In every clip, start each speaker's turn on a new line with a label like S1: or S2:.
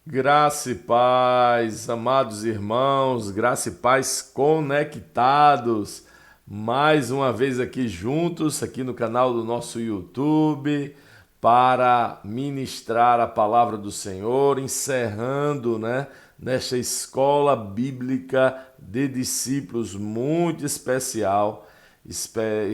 S1: Graça e paz, amados irmãos, graça e paz conectados. Mais uma vez aqui juntos, aqui no canal do nosso YouTube, para ministrar a palavra do Senhor, encerrando, nesta escola bíblica de discípulos muito especial.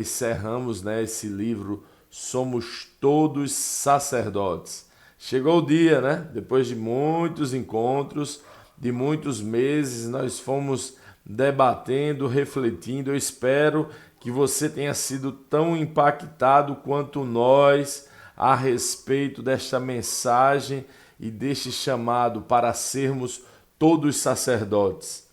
S1: Encerramos, esse livro Somos Todos Sacerdotes. Chegou o dia, Depois de muitos encontros, de muitos meses, nós fomos debatendo, refletindo. Eu espero que você tenha sido tão impactado quanto nós a respeito desta mensagem e deste chamado para sermos todos sacerdotes.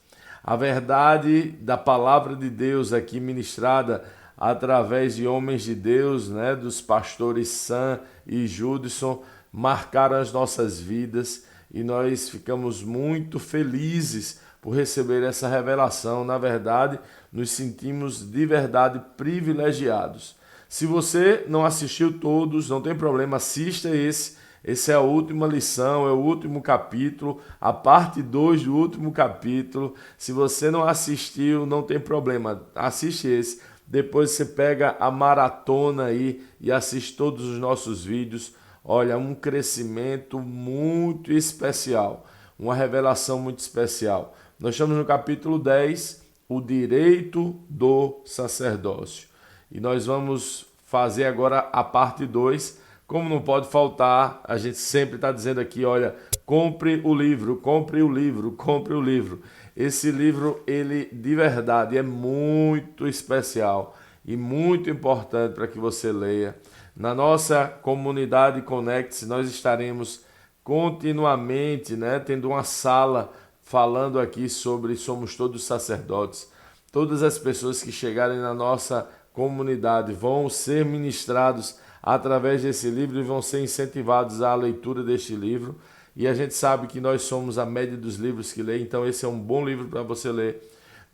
S1: A verdade da palavra de Deus aqui ministrada através de homens de Deus, dos pastores Sam e Judson, marcaram as nossas vidas e nós ficamos muito felizes por receber essa revelação. Na verdade, nos sentimos de verdade privilegiados. Se você não assistiu todos, não tem problema, assista esse. Essa é a última lição, é o último capítulo, a parte 2 do último capítulo. Se você não assistiu, não tem problema, assiste esse. Depois você pega a maratona aí e assiste todos os nossos vídeos. Olha, um crescimento muito especial, uma revelação muito especial. Nós estamos no capítulo 10, o direito do sacerdócio. E nós vamos fazer agora a parte 2. Como não pode faltar, a gente sempre está dizendo aqui, olha, compre o livro, compre o livro, compre o livro. Esse livro, ele de verdade é muito especial e muito importante para que você leia. Na nossa comunidade Conecte-se, nós estaremos continuamente, tendo uma sala falando aqui sobre Somos Todos Sacerdotes. Todas as pessoas que chegarem na nossa comunidade vão ser ministrados através desse livro e vão ser incentivados à leitura deste livro. E a gente sabe que nós somos a média dos livros que lê, então esse é um bom livro para você ler.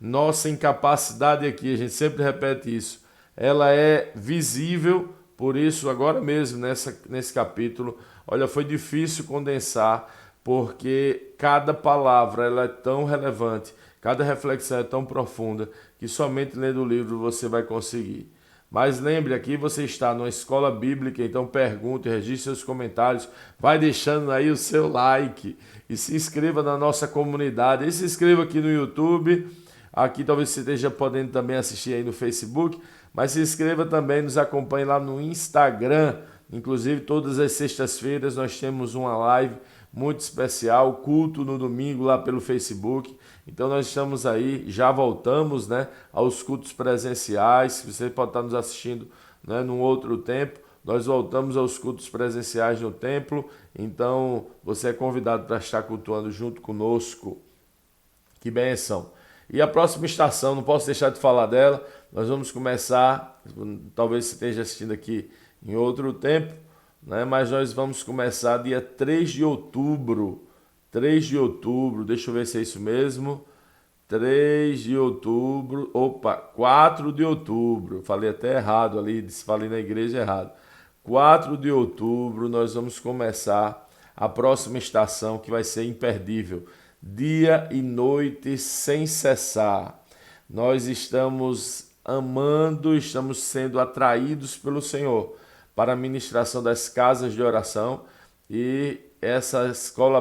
S1: Nossa incapacidade aqui, a gente sempre repete isso, ela é visível. Por isso, agora mesmo, nesse capítulo, olha, foi difícil condensar, porque cada palavra ela é tão relevante, cada reflexão é tão profunda, que somente lendo o livro você vai conseguir. Mas lembre, aqui você está numa escola bíblica, então pergunte, registre seus comentários, vai deixando aí o seu like e se inscreva na nossa comunidade. E se inscreva aqui no YouTube, aqui talvez você esteja podendo também assistir aí no Facebook, mas se inscreva também, nos acompanhe lá no Instagram. Inclusive todas as sextas-feiras nós temos uma live muito especial, culto no domingo lá pelo Facebook. Então nós estamos aí, já voltamos, aos cultos presenciais. Você pode estar nos assistindo, num outro tempo. Nós voltamos aos cultos presenciais no templo. Então você é convidado para estar cultuando junto conosco. Que bênção! E a próxima estação, não posso deixar de falar dela. Nós vamos começar, talvez você esteja assistindo aqui em outro tempo, mas nós vamos começar dia 3 de outubro. 3 de outubro, deixa eu ver se é isso mesmo. 3 de outubro, 4 de outubro. Falei até errado ali, falei na igreja errado. 4 de outubro nós vamos começar a próxima estação, que vai ser imperdível. Dia e noite sem cessar. Nós estamos amando, estamos sendo atraídos pelo Senhor para a ministração das casas de oração, e essa escola,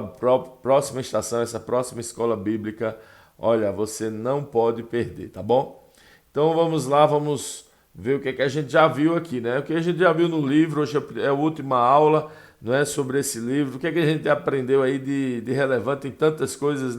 S1: próxima estação, essa próxima escola bíblica, olha, você não pode perder, tá bom? Então vamos lá, vamos ver o que é que a gente já viu aqui, O que a gente já viu no livro, hoje é a última aula, sobre esse livro. O que é que a gente aprendeu aí de relevante em tantas coisas,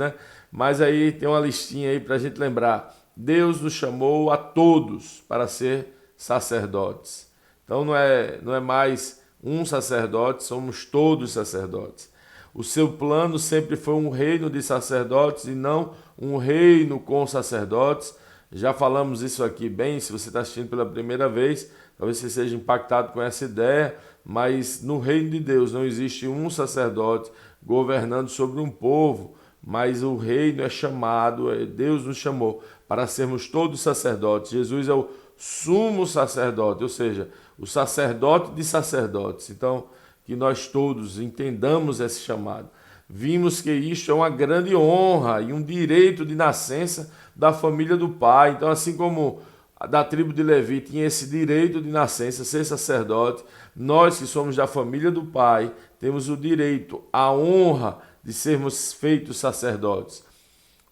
S1: Mas aí tem uma listinha aí para a gente lembrar. Deus nos chamou a todos para ser sacerdotes. Então não é mais um sacerdote, somos todos sacerdotes. O seu plano sempre foi um reino de sacerdotes e não um reino com sacerdotes. Já falamos isso aqui bem, se você está assistindo pela primeira vez, talvez você seja impactado com essa ideia, mas no reino de Deus não existe um sacerdote governando sobre um povo, mas o reino é chamado, Deus nos chamou para sermos todos sacerdotes. Jesus é o sumo sacerdote, ou seja, o sacerdote de sacerdotes. Então, que nós todos entendamos esse chamado. vimos que isto é uma grande honra e um direito de nascença da família do pai. Então, assim como da tribo de Levi tinha esse direito de nascença, ser sacerdote, nós que somos da família do pai, temos o direito, a honra de sermos feitos sacerdotes.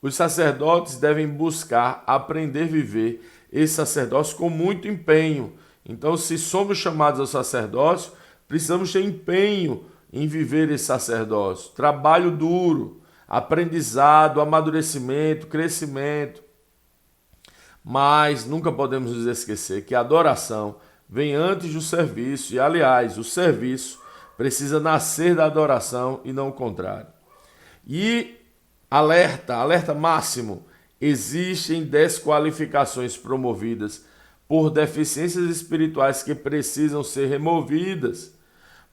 S1: Os sacerdotes devem buscar aprender a viver esse sacerdócio com muito empenho. Então, se somos chamados ao sacerdócio, precisamos ter empenho em viver esse sacerdócio. Trabalho duro, aprendizado, amadurecimento, crescimento. Mas nunca podemos nos esquecer que a adoração vem antes do serviço. E, aliás, o serviço precisa nascer da adoração e não o contrário. E alerta máximo, existem desqualificações promovidas por deficiências espirituais que precisam ser removidas,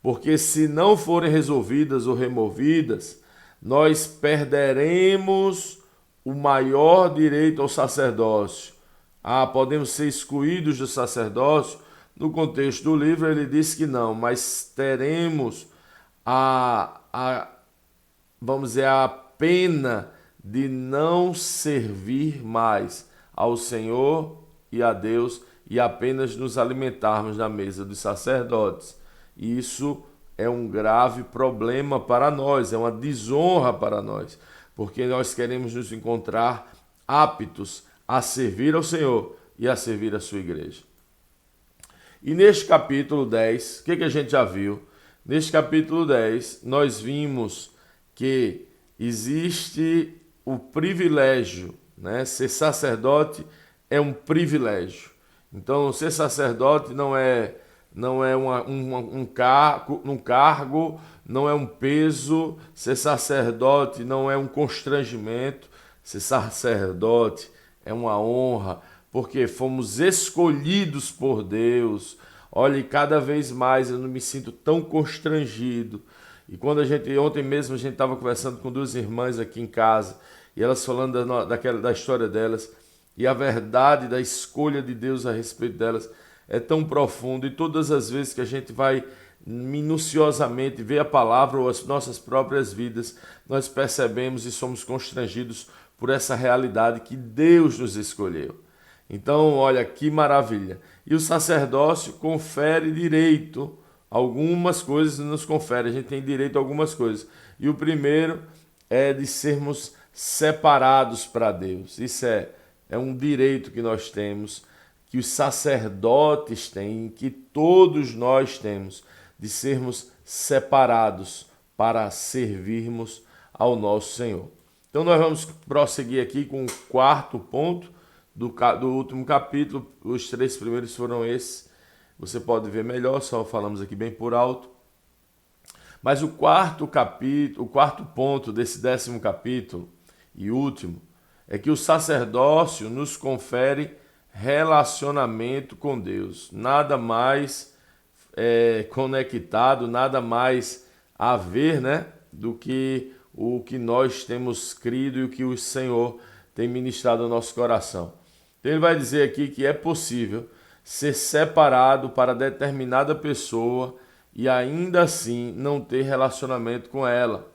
S1: porque se não forem resolvidas ou removidas, nós perderemos o maior direito ao sacerdócio. Podemos ser excluídos do sacerdócio? No contexto do livro ele diz que não, mas teremos vamos dizer, a pena de não servir mais ao Senhor e a Deus e apenas nos alimentarmos na mesa dos sacerdotes. Isso é um grave problema para nós, é uma desonra para nós, porque nós queremos nos encontrar aptos a servir ao Senhor e a servir a sua igreja. E neste capítulo 10, o que a gente já viu? Neste capítulo 10, nós vimos que existe o privilégio, né? Ser sacerdote é um privilégio. Então, ser sacerdote não é um cargo, não é um peso. Ser sacerdote não é um constrangimento. Ser sacerdote é uma honra, porque fomos escolhidos por Deus. Olha, e cada vez mais eu não me sinto tão constrangido. E quando ontem mesmo a gente estava conversando com duas irmãs aqui em casa, e elas falando da história delas, e a verdade da escolha de Deus a respeito delas é tão profunda, e todas as vezes que a gente vai minuciosamente ver a palavra ou as nossas próprias vidas, nós percebemos e somos constrangidos por essa realidade que Deus nos escolheu. Então, olha que maravilha. E o sacerdócio confere direito, algumas coisas nos confere, a gente tem direito a algumas coisas. E o primeiro é de sermos separados para Deus. Isso é um direito que nós temos, que os sacerdotes têm, que todos nós temos, de sermos separados para servirmos ao nosso Senhor. Então nós vamos prosseguir aqui com o quarto ponto do último capítulo. Os 3 primeiros foram esses. Você pode ver melhor, só falamos aqui bem por alto. Mas o quarto ponto desse 10º capítulo e último é que o sacerdócio nos confere relacionamento com Deus. Nada mais conectado, nada mais a ver, né, do que o que nós temos crido e o que o Senhor tem ministrado ao nosso coração. Então ele vai dizer aqui que é possível ser separado para determinada pessoa e ainda assim não ter relacionamento com ela.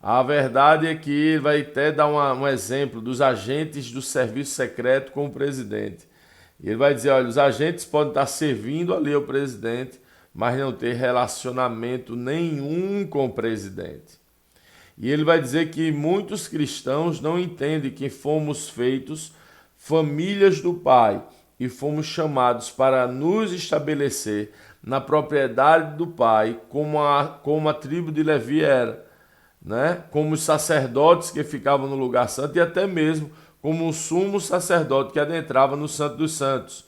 S1: A verdade é que ele vai até dar um exemplo dos agentes do serviço secreto com o presidente. E ele vai dizer, olha, os agentes podem estar servindo ali ao presidente, mas não ter relacionamento nenhum com o presidente. E ele vai dizer que muitos cristãos não entendem que fomos feitos famílias do Pai e fomos chamados para nos estabelecer na propriedade do Pai, como a tribo de Levi era, né? Como os sacerdotes que ficavam no lugar santo e até mesmo como o sumo sacerdote que adentrava no Santo dos Santos.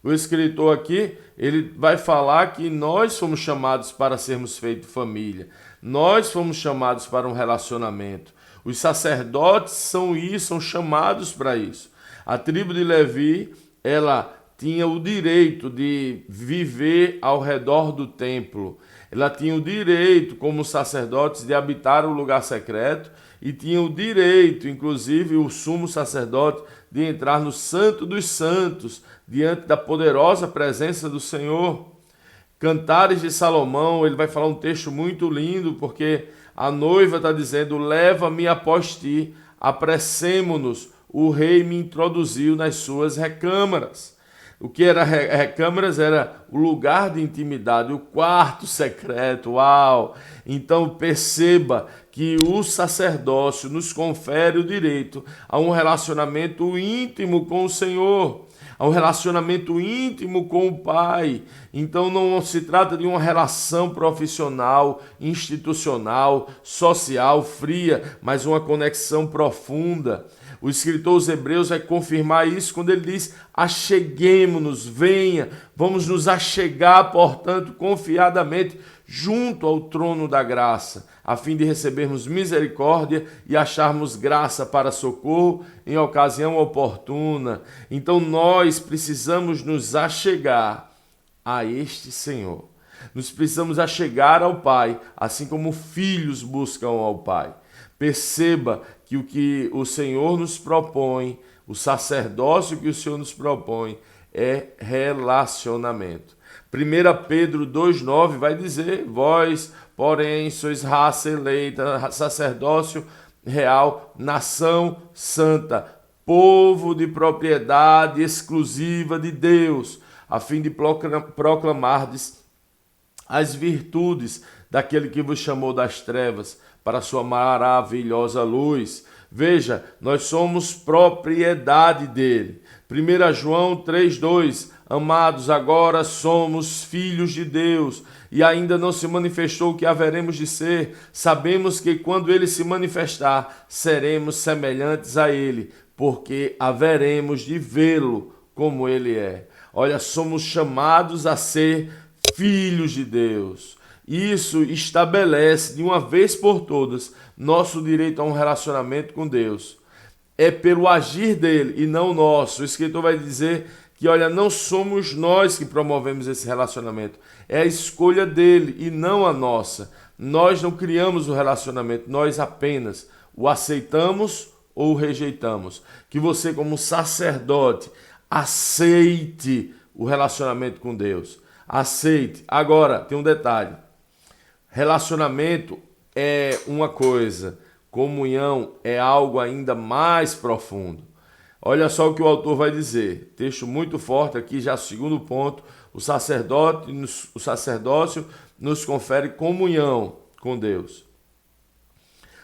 S1: O escritor aqui, ele vai falar que nós fomos chamados para sermos feitos família. Nós fomos chamados para um relacionamento. Os sacerdotes são chamados para isso. A tribo de Levi, ela tinha o direito de viver ao redor do templo. Ela tinha o direito, como sacerdotes, de habitar o lugar secreto e tinha o direito, inclusive o sumo sacerdote, de entrar no Santo dos Santos, diante da poderosa presença do Senhor. Cantares de Salomão, ele vai falar um texto muito lindo, porque A noiva está dizendo, leva-me após ti, apressemo-nos. O rei me introduziu nas suas recâmaras. O que era recâmaras era o lugar de intimidade, o quarto secreto. Uau! Então perceba que o sacerdócio nos confere o direito a um relacionamento íntimo com o Senhor, a um relacionamento íntimo com o Pai. Então não se trata de uma relação profissional, institucional, social, fria, mas uma conexão profunda. O escritor aos Hebreus vai confirmar isso quando ele diz, acheguemo-nos, venha, vamos nos achegar, portanto, confiadamente, junto ao trono da graça, a fim de recebermos misericórdia e acharmos graça para socorro em ocasião oportuna. Então nós precisamos nos achegar a este Senhor. Nós precisamos achegar ao Pai, assim como filhos buscam ao Pai. Perceba que o que o Senhor nos propõe, o sacerdócio que o Senhor nos propõe, é relacionamento. 1 Pedro 2,9 vai dizer, vós, porém, sois raça eleita, sacerdócio real, nação santa, povo de propriedade exclusiva de Deus, a fim de proclamardes as virtudes daquele que vos chamou das trevas para a sua maravilhosa luz. Veja, nós somos propriedade dele. 1 João 3,2, amados, agora somos filhos de Deus e ainda não se manifestou o que haveremos de ser. Sabemos que quando ele se manifestar, seremos semelhantes a ele, porque haveremos de vê-lo como ele é. Olha, somos chamados a ser filhos de Deus. Isso estabelece de uma vez por todas nosso direito a um relacionamento com Deus. É pelo agir dele e não nosso. O escritor vai dizer que, olha, não somos nós que promovemos esse relacionamento. É a escolha dele e não a nossa. Nós não criamos o relacionamento, nós apenas o aceitamos ou o rejeitamos. Que você, como sacerdote, aceite o relacionamento com Deus. Aceite. Agora, tem um detalhe. Relacionamento é uma coisa, comunhão é algo ainda mais profundo. Olha só o que o autor vai dizer, texto muito forte aqui, já segundo ponto, o sacerdócio nos confere comunhão com Deus.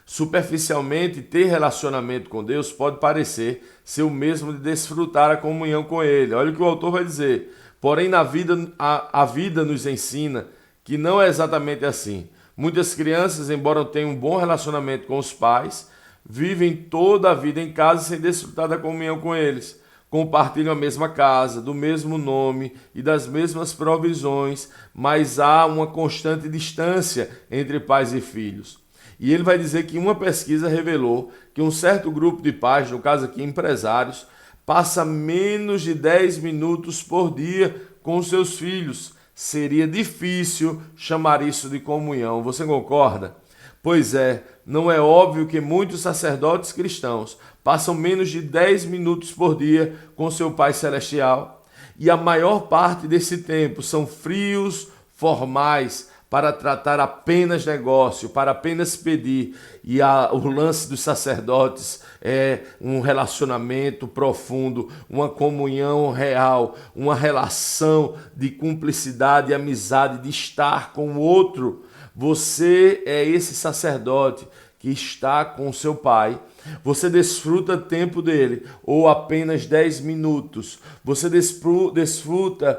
S1: Superficialmente, ter relacionamento com Deus pode parecer ser o mesmo de desfrutar a comunhão com Ele. Olha o que o autor vai dizer, porém na vida, a vida nos ensina que não é exatamente assim. Muitas crianças, embora tenham um bom relacionamento com os pais, vivem toda a vida em casa sem desfrutar da comunhão com eles. Compartilham a mesma casa, do mesmo nome e das mesmas provisões, mas há uma constante distância entre pais e filhos. E ele vai dizer que uma pesquisa revelou que um certo grupo de pais, no caso aqui empresários, passa menos de 10 minutos por dia com seus filhos. Seria difícil chamar isso de comunhão. Você concorda? Pois é, não é óbvio que muitos sacerdotes cristãos passam menos de 10 minutos por dia com seu Pai Celestial e a maior parte desse tempo são frios, formais, para tratar apenas negócio, para apenas pedir. E o lance dos sacerdotes é um relacionamento profundo, uma comunhão real, uma relação de cumplicidade e amizade, de estar com o outro. Você é esse sacerdote que está com seu Pai. Você desfruta tempo dele, ou apenas 10 minutos. Você desfruta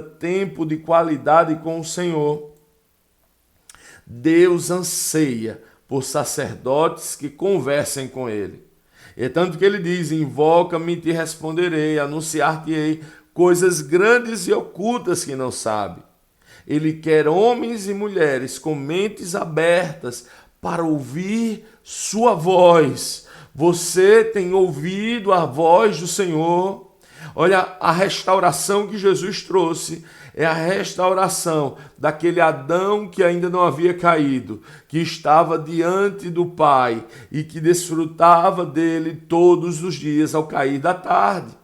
S1: tempo de qualidade com o Senhor. Deus anseia por sacerdotes que conversem com ele. É tanto que ele diz, invoca-me e te responderei, anunciar-te-ei coisas grandes e ocultas que não sabe. Ele quer homens e mulheres com mentes abertas para ouvir sua voz. Você tem ouvido a voz do Senhor? Olha, a restauração que Jesus trouxe é a restauração daquele Adão que ainda não havia caído, que estava diante do Pai e que desfrutava dele todos os dias ao cair da tarde.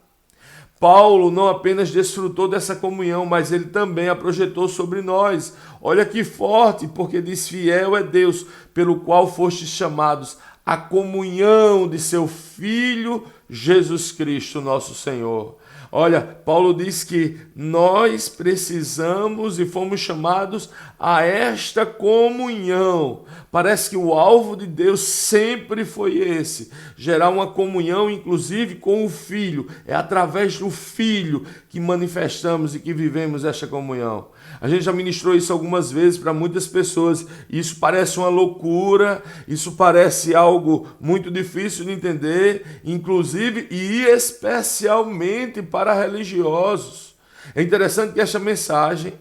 S1: Paulo não apenas desfrutou dessa comunhão, mas ele também a projetou sobre nós. Olha que forte, porque diz: fiel é Deus, pelo qual fostes chamados à comunhão de seu Filho Jesus Cristo, nosso Senhor. Olha, Paulo diz que nós precisamos e fomos chamados a esta comunhão. Parece que o alvo de Deus sempre foi esse: gerar uma comunhão, inclusive com o Filho. É através do Filho que manifestamos e que vivemos esta comunhão. A gente já ministrou isso algumas vezes para muitas pessoas. Isso parece uma loucura, isso parece algo muito difícil de entender, inclusive e especialmente para religiosos. É interessante que esta mensagem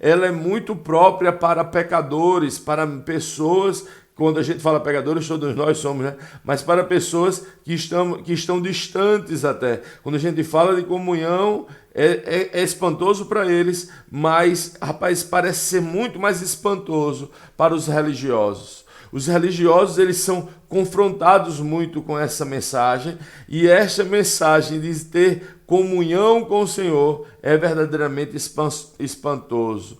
S1: ela é muito própria para pecadores, para pessoas. Quando a gente fala pecadores, todos nós somos, né? Mas para pessoas que estão distantes até. Quando a gente fala de comunhão, é espantoso para eles, mas, rapaz, parece ser muito mais espantoso para os religiosos. Os religiosos, eles são confrontados muito com essa mensagem, e esta mensagem de ter comunhão com o Senhor é verdadeiramente espantoso.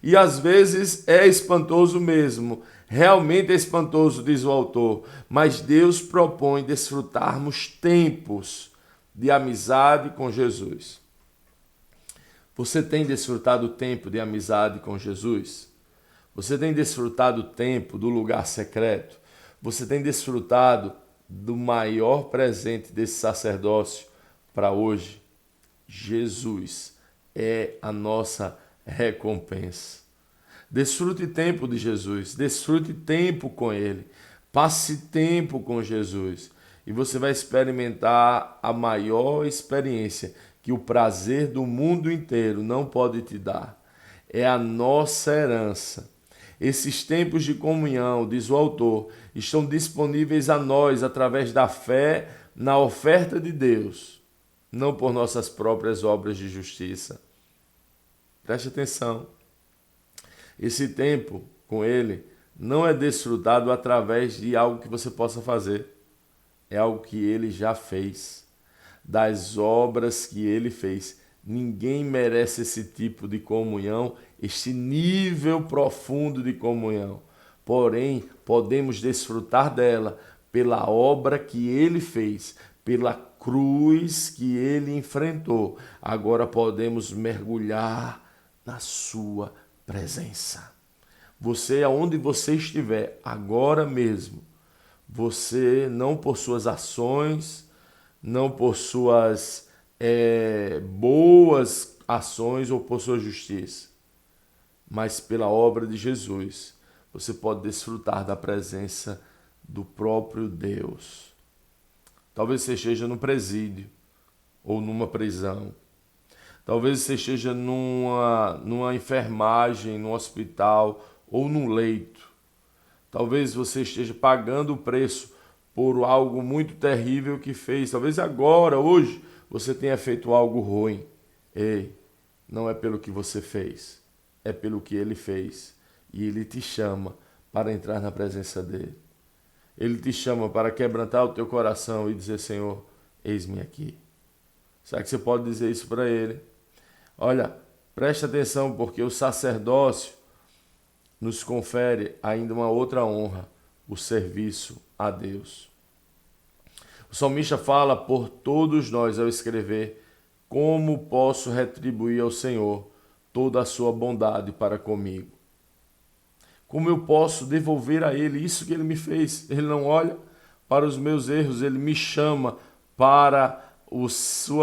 S1: E às vezes é espantoso mesmo, realmente é espantoso, diz o autor, mas Deus propõe desfrutarmos tempos de amizade com Jesus. Você tem desfrutado o tempo de amizade com Jesus? Você tem desfrutado o tempo do lugar secreto? Você tem desfrutado do maior presente desse sacerdócio para hoje? Jesus é a nossa recompensa. Desfrute tempo de Jesus, desfrute tempo com Ele, passe tempo com Jesus e você vai experimentar a maior experiência que o prazer do mundo inteiro não pode te dar. É a nossa herança. Esses tempos de comunhão, diz o autor, estão disponíveis a nós através da fé na oferta de Deus, não por nossas próprias obras de justiça. Preste atenção. Esse tempo com Ele não é desfrutado através de algo que você possa fazer. É algo que Ele já fez. Das obras que Ele fez. Ninguém merece esse tipo de comunhão, este nível profundo de comunhão. Porém, podemos desfrutar dela pela obra que Ele fez, pela cruz que Ele enfrentou. Agora podemos mergulhar na sua presença. Você, aonde você estiver, agora mesmo, você não por suas ações, não por suas boas ações ou por sua justiça, mas pela obra de Jesus, você pode desfrutar da presença do próprio Deus. Talvez você esteja no presídio ou numa prisão. Talvez você esteja numa enfermagem, num hospital ou num leito. Talvez você esteja pagando o preço por algo muito terrível que fez. Talvez agora, hoje, você tenha feito algo ruim. Ei, não é pelo que você fez, é pelo que Ele fez. E Ele te chama para entrar na presença dEle. Ele te chama para quebrantar o teu coração e dizer: Senhor, eis-me aqui. Será que você pode dizer isso para Ele? Olha, preste atenção, porque o sacerdócio nos confere ainda uma outra honra, o serviço a Deus. O salmista fala por todos nós ao escrever: como posso retribuir ao Senhor toda a sua bondade para comigo? Como eu posso devolver a Ele isso que Ele me fez? Ele não olha para os meus erros, Ele me chama para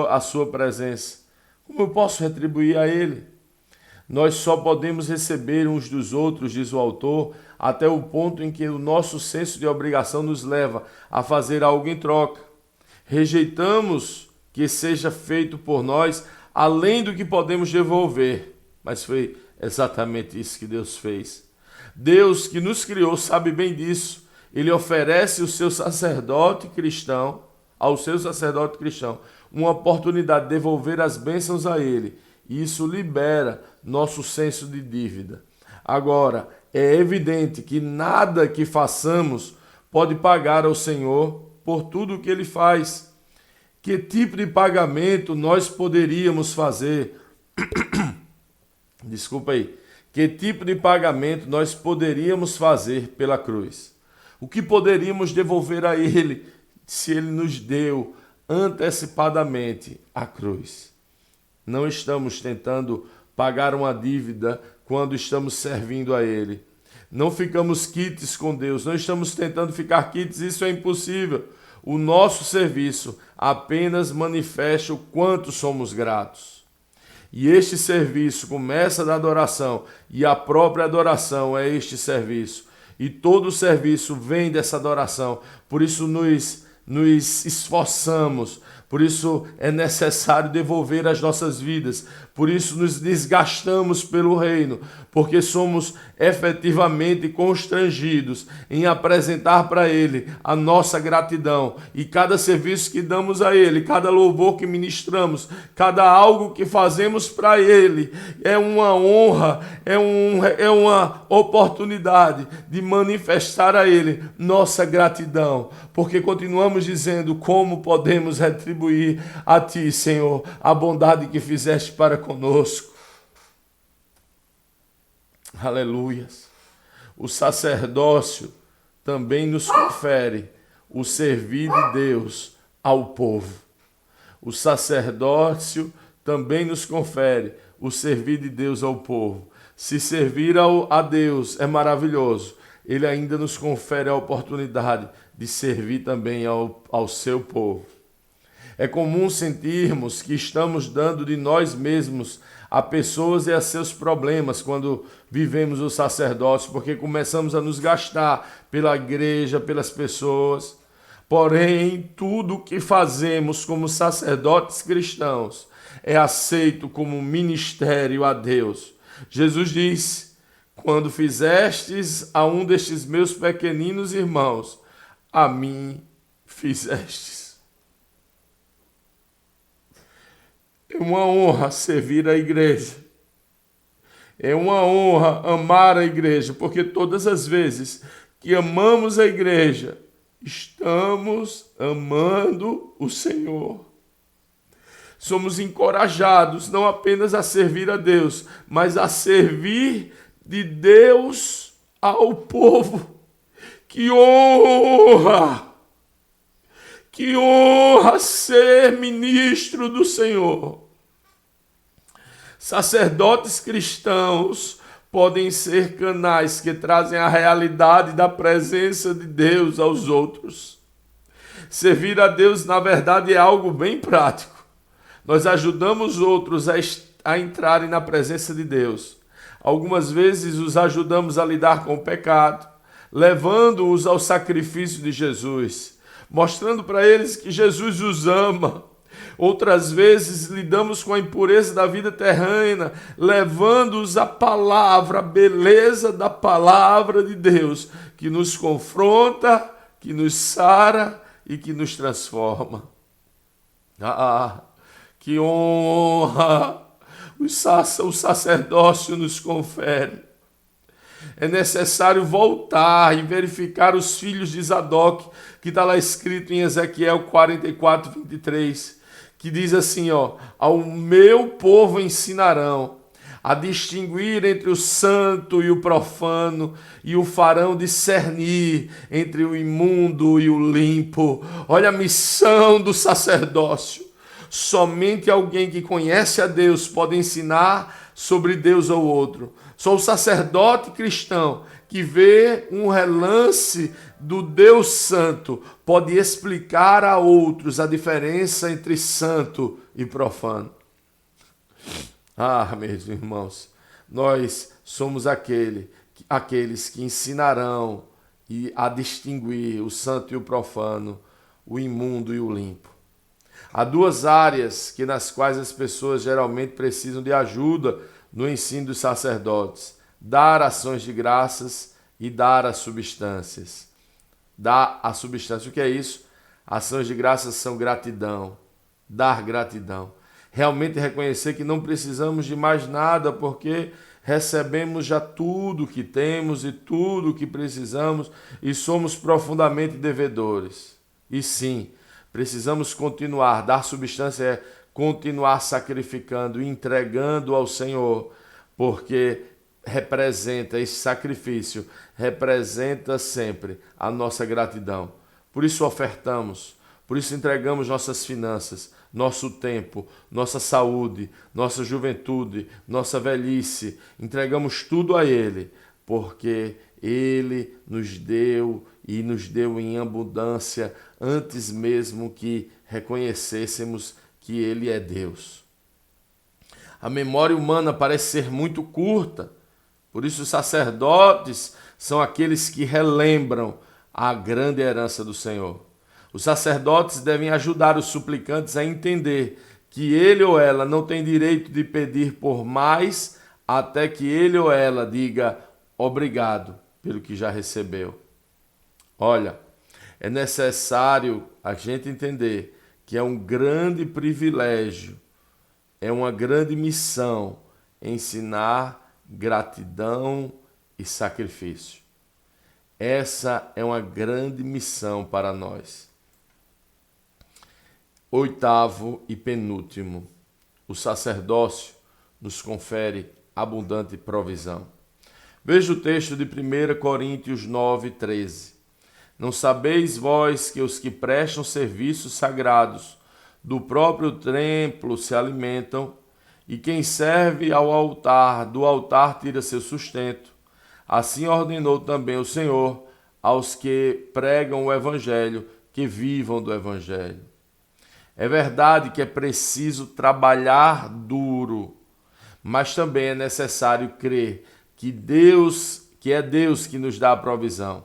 S1: a sua presença. Como eu posso retribuir a Ele? Nós só podemos receber uns dos outros, diz o autor, até o ponto em que o nosso senso de obrigação nos leva a fazer algo em troca. Rejeitamos que seja feito por nós além do que podemos devolver. Mas foi exatamente isso que Deus fez. Deus que nos criou sabe bem disso. Ele oferece ao seu sacerdote cristão, uma oportunidade de devolver as bênçãos a Ele. E isso libera nosso senso de dívida. Agora, é evidente que nada que façamos pode pagar ao Senhor por tudo o que Ele faz. Que tipo de pagamento nós poderíamos fazer? Desculpa aí. Que tipo de pagamento nós poderíamos fazer pela cruz? O que poderíamos devolver a Ele se Ele nos deu antecipadamente a cruz? Não estamos tentando pagar uma dívida quando estamos servindo a Ele. Não ficamos quites com Deus, não estamos tentando ficar quites, isso é impossível. O nosso serviço apenas manifesta o quanto somos gratos. E este serviço começa da adoração, e a própria adoração é este serviço. E todo o serviço vem dessa adoração. Por isso nos esforçamos, por isso é necessário devolver as nossas vidas, por isso nos desgastamos pelo reino, porque somos efetivamente constrangidos em apresentar para Ele a nossa gratidão. E cada serviço que damos a Ele, cada louvor que ministramos, cada algo que fazemos para Ele, é uma honra, é uma oportunidade de manifestar a Ele nossa gratidão, porque continuamos dizendo: como podemos retribuir a Ti, Senhor, a bondade que fizeste para conosco. Aleluias. O sacerdócio também nos confere o servir de Deus ao povo. O sacerdócio também nos confere o servir de Deus ao povo. Se servir a Deus é maravilhoso, Ele ainda nos confere a oportunidade de servir também ao seu povo. É comum sentirmos que estamos dando de nós mesmos a pessoas e a seus problemas quando vivemos o sacerdócio, porque começamos a nos gastar pela igreja, pelas pessoas. Porém, tudo o que fazemos como sacerdotes cristãos é aceito como ministério a Deus. Jesus diz: quando fizestes a um destes meus pequeninos irmãos, a mim fizestes. É uma honra servir a igreja. É uma honra amar a igreja, porque todas as vezes que amamos a igreja, estamos amando o Senhor. Somos encorajados não apenas a servir a Deus, mas a servir de Deus ao povo. Que honra! Que honra ser ministro do Senhor. Sacerdotes cristãos podem ser canais que trazem a realidade da presença de Deus aos outros. Servir a Deus, na verdade, é algo bem prático. Nós ajudamos outros a entrarem na presença de Deus. Algumas vezes os ajudamos a lidar com o pecado, levando-os ao sacrifício de Jesus, mostrando para eles que Jesus os ama. Outras vezes lidamos com a impureza da vida terrena, levando-os à palavra, a beleza da palavra de Deus, que nos confronta, que nos sara e que nos transforma. Que honra o sacerdócio nos confere. É necessário voltar e verificar os filhos de Zadok, que está lá escrito em Ezequiel 44, 23, que diz assim, ao meu povo ensinarão a distinguir entre o santo e o profano, e o farão discernir entre o imundo e o limpo. Olha a missão do sacerdócio. Somente alguém que conhece a Deus pode ensinar sobre Deus ao outro. Só o sacerdote cristão que vê um relance do Deus Santo pode explicar a outros a diferença entre santo e profano. Meus irmãos, nós somos aqueles que ensinarão a distinguir o santo e o profano, o imundo e o limpo. Há duas áreas nas quais as pessoas geralmente precisam de ajuda no ensino dos sacerdotes: dar ações de graças e dar as substâncias. Dar a substância. O que é isso? Ações de graças são gratidão, dar gratidão. Realmente reconhecer que não precisamos de mais nada, porque recebemos já tudo o que temos e tudo o que precisamos e somos profundamente devedores. E sim, precisamos continuar, dar substância é continuar sacrificando, entregando ao Senhor, porque representa esse sacrifício, representa sempre a nossa gratidão. Por isso ofertamos, por isso entregamos nossas finanças, nosso tempo, nossa saúde, nossa juventude, nossa velhice, entregamos tudo a Ele, porque Ele nos deu e nos deu em abundância antes mesmo que reconhecêssemos que Ele é Deus. A memória humana parece ser muito curta, por isso os sacerdotes são aqueles que relembram a grande herança do Senhor. Os sacerdotes devem ajudar os suplicantes a entender que ele ou ela não tem direito de pedir por mais até que ele ou ela diga obrigado pelo que já recebeu. Olha, é necessário a gente entender que é um grande privilégio, é uma grande missão ensinar gratidão e sacrifício. Essa é uma grande missão para nós. Oitavo e penúltimo, o sacerdócio nos confere abundante provisão. Veja o texto de 1 Coríntios 9, 13. Não sabeis vós que os que prestam serviços sagrados do próprio templo se alimentam, e quem serve ao altar, do altar tira seu sustento? Assim ordenou também o Senhor aos que pregam o Evangelho, que vivam do Evangelho. É verdade que é preciso trabalhar duro, mas também é necessário crer que é Deus que nos dá a provisão.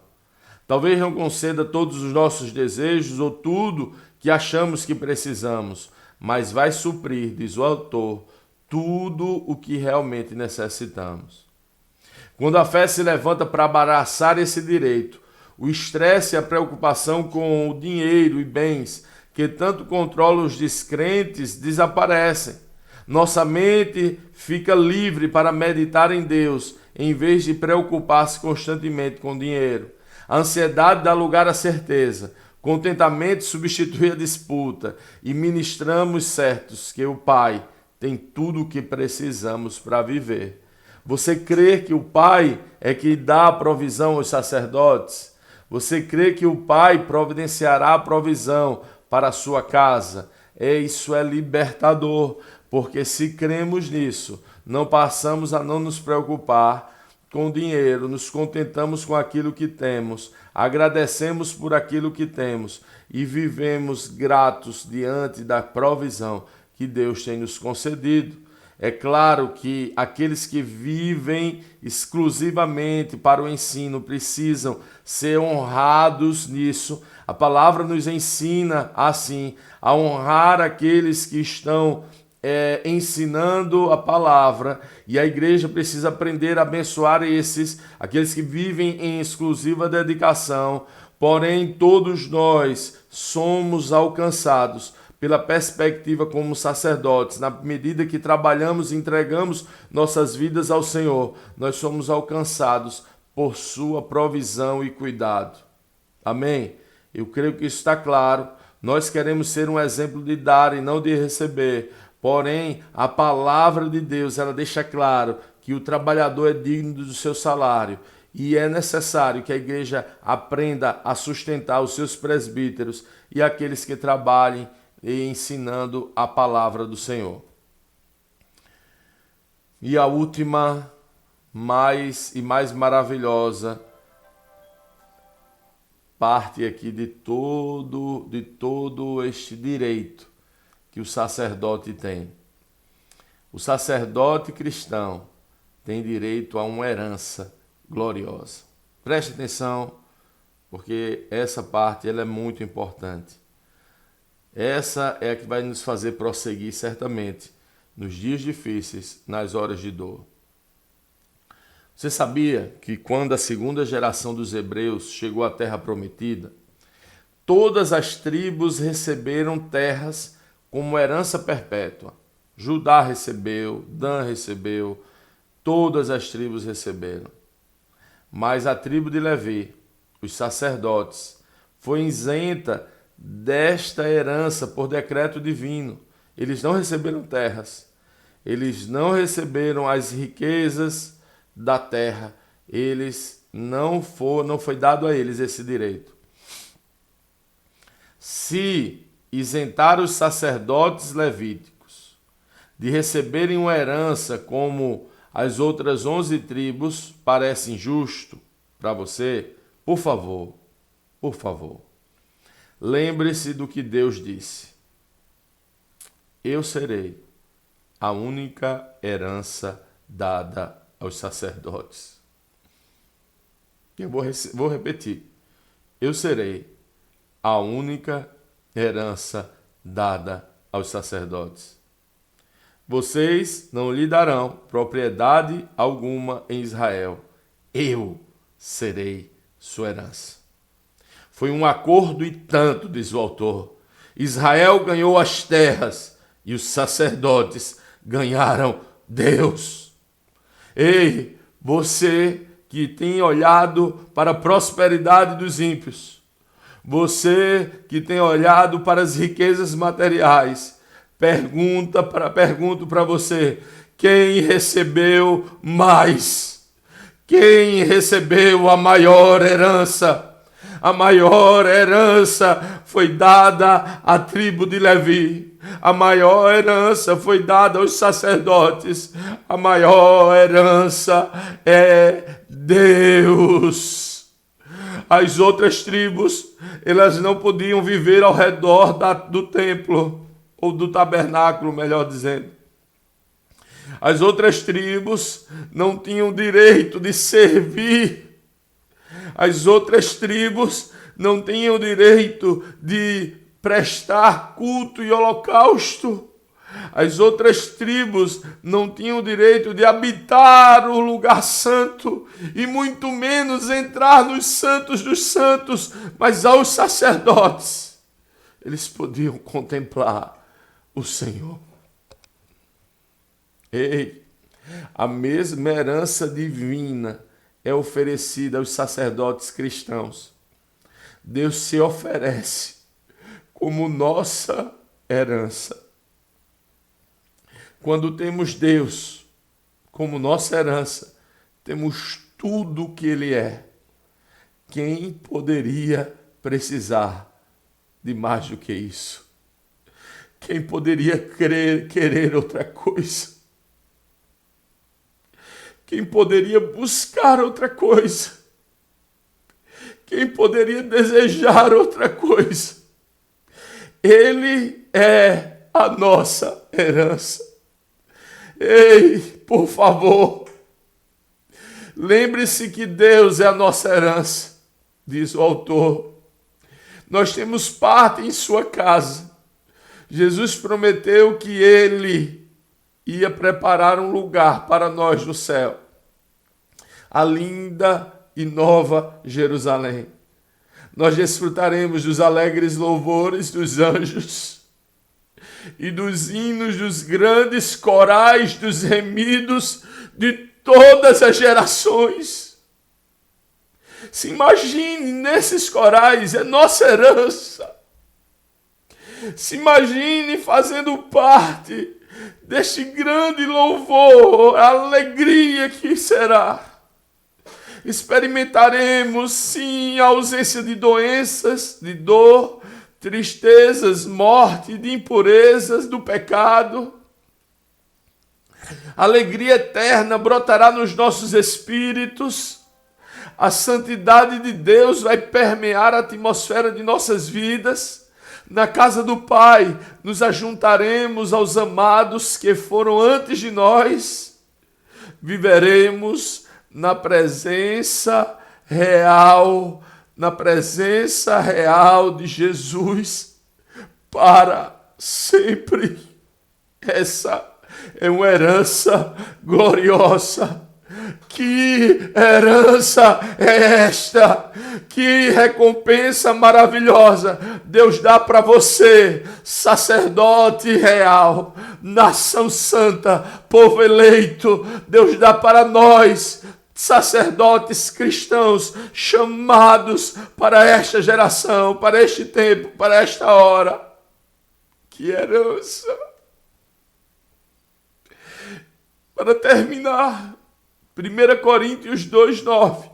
S1: Talvez não conceda todos os nossos desejos ou tudo que achamos que precisamos, mas vai suprir, diz o autor, tudo o que realmente necessitamos. Quando a fé se levanta para abraçar esse direito, o estresse e a preocupação com o dinheiro e bens que tanto controlam os descrentes desaparecem. Nossa mente fica livre para meditar em Deus, em vez de preocupar-se constantemente com dinheiro. A ansiedade dá lugar à certeza. Contentamento substitui a disputa. E ministramos certos que o Pai tem tudo o que precisamos para viver. Você crê que o Pai é que dá a provisão aos sacerdotes? Você crê que o Pai providenciará a provisão para a sua casa? Isso é libertador, porque se cremos nisso, não passamos a não nos preocupar com o dinheiro, nos contentamos com aquilo que temos, agradecemos por aquilo que temos e vivemos gratos diante da provisão que Deus tem nos concedido. É claro que aqueles que vivem exclusivamente para o ensino precisam ser honrados nisso. A palavra nos ensina assim, a honrar aqueles que estão ensinando a palavra, e a igreja precisa aprender a abençoar aqueles que vivem em exclusiva dedicação. Porém, todos nós somos alcançados pela perspectiva como sacerdotes. Na medida que trabalhamos e entregamos nossas vidas ao Senhor, nós somos alcançados por sua provisão e cuidado. Amém? Eu creio que isso está claro. Nós queremos ser um exemplo de dar e não de receber. Porém, a palavra de Deus, ela deixa claro que o trabalhador é digno do seu salário. E é necessário que a igreja aprenda a sustentar os seus presbíteros e aqueles que trabalhem e ensinando a palavra do Senhor. E a última, mais maravilhosa parte aqui de todo este direito que o sacerdote tem. O sacerdote cristão tem direito a uma herança gloriosa. Preste atenção, porque essa parte ela é muito importante. Essa é a que vai nos fazer prosseguir certamente nos dias difíceis, nas horas de dor. Você sabia que quando a segunda geração dos hebreus chegou à terra prometida, todas as tribos receberam terras como herança perpétua? Judá recebeu, Dan recebeu, todas as tribos receberam. Mas a tribo de Levi, os sacerdotes, foi isenta desta herança por decreto divino. Eles não receberam terras, eles não receberam as riquezas da terra, não foi dado a eles esse direito. Se isentar os sacerdotes levíticos de receberem uma herança como as outras 11 tribos parece injusto para você, por favor, lembre-se do que Deus disse. Eu serei a única herança dada aos sacerdotes. Eu vou repetir. Eu serei a única herança dada aos sacerdotes. Vocês não lhe darão propriedade alguma em Israel. Eu serei sua herança. Foi um acordo e tanto, diz o autor. Israel ganhou as terras e os sacerdotes ganharam Deus. Ei, você que tem olhado para a prosperidade dos ímpios, você que tem olhado para as riquezas materiais, pergunto para você, quem recebeu mais? Quem recebeu a maior herança? A maior herança foi dada à tribo de Levi. A maior herança foi dada aos sacerdotes. A maior herança é Deus. As outras tribos, elas não podiam viver ao redor do templo, ou do tabernáculo, melhor dizendo. As outras tribos não tinham direito de servir. As outras tribos não tinham direito de prestar culto e holocausto. As outras tribos não tinham direito de habitar o lugar santo e muito menos entrar nos santos dos santos, mas aos sacerdotes eles podiam contemplar o Senhor. Ei, a mesma herança divina é oferecida aos sacerdotes cristãos. Deus se oferece como nossa herança. Quando temos Deus como nossa herança, temos tudo o que Ele é. Quem poderia precisar de mais do que isso? Quem poderia querer outra coisa? Quem poderia buscar outra coisa? Quem poderia desejar outra coisa? Ele é a nossa herança. Ei, por favor, lembre-se que Deus é a nossa herança, diz o autor. Nós temos parte em sua casa. Jesus prometeu que Ele ia preparar um lugar para nós no céu. A linda e nova Jerusalém. Nós desfrutaremos dos alegres louvores dos anjos e dos hinos dos grandes corais dos remidos de todas as gerações. Se imagine nesses corais, é nossa herança. Se imagine fazendo parte deste grande louvor, a alegria que será. Experimentaremos, sim, a ausência de doenças, de dor, tristezas, morte, de impurezas, do pecado. Alegria eterna brotará nos nossos espíritos. A santidade de Deus vai permear a atmosfera de nossas vidas. Na casa do Pai, nos ajuntaremos aos amados que foram antes de nós. Viveremos na presença real de Jesus para sempre. Essa é uma herança gloriosa. Que herança é esta? Que recompensa maravilhosa Deus dá para você, sacerdote real, nação santa, povo eleito. Deus dá para nós, sacerdotes cristãos chamados para esta geração, para este tempo, para esta hora. Que herança! Para terminar, 1 Coríntios 2:9.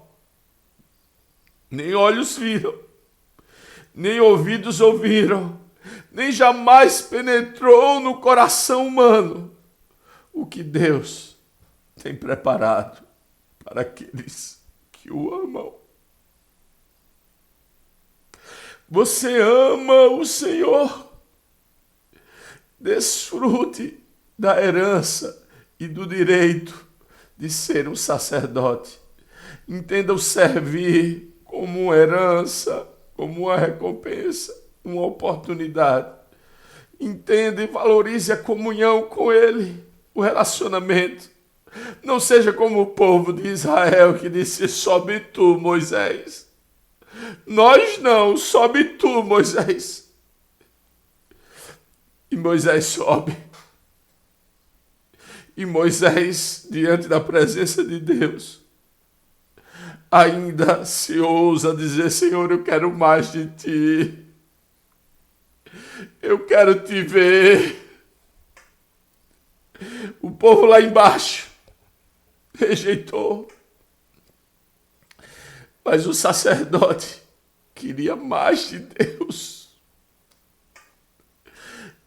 S1: Nem olhos viram, nem ouvidos ouviram, nem jamais penetrou no coração humano o que Deus tem preparado para aqueles que o amam. Você ama o Senhor? Desfrute da herança e do direito de ser um sacerdote. Entenda o servir como uma herança, como uma recompensa, uma oportunidade. Entenda e valorize a comunhão com Ele, o relacionamento. Não seja como o povo de Israel que disse: sobe tu, Moisés. Nós não, sobe tu, Moisés. E Moisés sobe. E Moisés, diante da presença de Deus, ainda se ousa dizer: Senhor, eu quero mais de ti. Eu quero te ver. O povo lá embaixo rejeitou. Mas o sacerdote queria mais de Deus.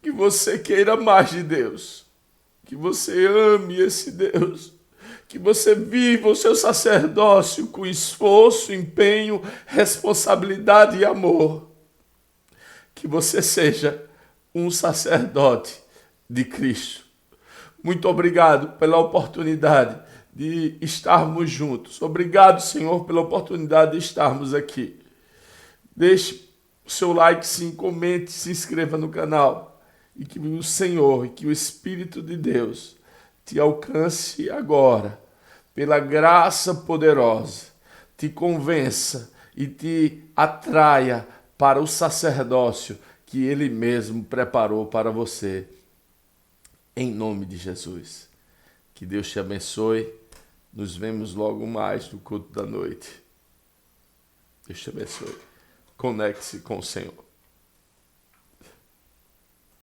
S1: Que você queira mais de Deus. Que você ame esse Deus. Que você viva o seu sacerdócio com esforço, empenho, responsabilidade e amor. Que você seja um sacerdote de Cristo. Muito obrigado pela oportunidade de estarmos juntos. Obrigado, Senhor, pela oportunidade de estarmos aqui. Deixe o seu like, sim, comente, se inscreva no canal. E que o Senhor, e que o Espírito de Deus te alcance agora, pela graça poderosa, te convença e te atraia para o sacerdócio que Ele mesmo preparou para você. Em nome de Jesus. Que Deus te abençoe. Nos vemos logo mais no culto da noite. Deus te abençoe. Conecte-se com o Senhor.